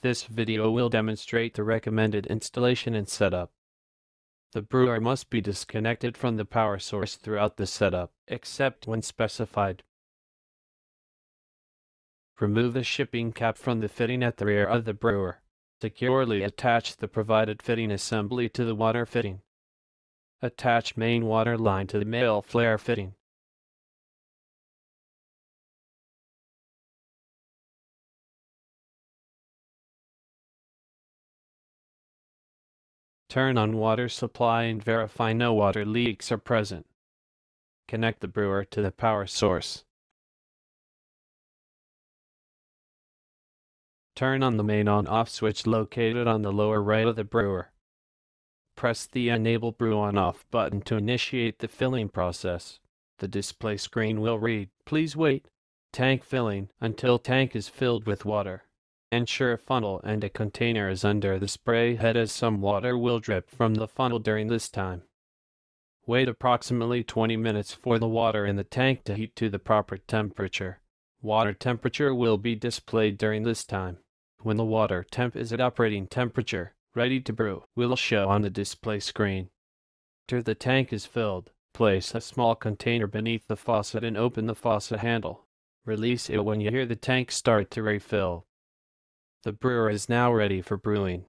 This video will demonstrate the recommended installation and setup. The brewer must be disconnected from the power source throughout the setup, except when specified. Remove the shipping cap from the fitting at the rear of the brewer. Securely attach the provided fitting assembly to the water fitting. Attach main water line to the male flare fitting. Turn on water supply and verify no water leaks are present. Connect the brewer to the power source. Turn on the main on-off switch located on the lower right of the brewer. Press the Enable Brew On-Off button to initiate the filling process. The display screen will read, "Please wait. Tank filling until tank is filled with water. Ensure a funnel and a container is under the spray head as some water will drip from the funnel during this time. Wait approximately 20 minutes for the water in the tank to heat to the proper temperature. Water temperature will be displayed during this time. When the water temp is at operating temperature, ready to brew, will show on the display screen. After the tank is filled, place a small container beneath the faucet and open the faucet handle. Release it when you hear the tank start to refill. The brewer is now ready for brewing.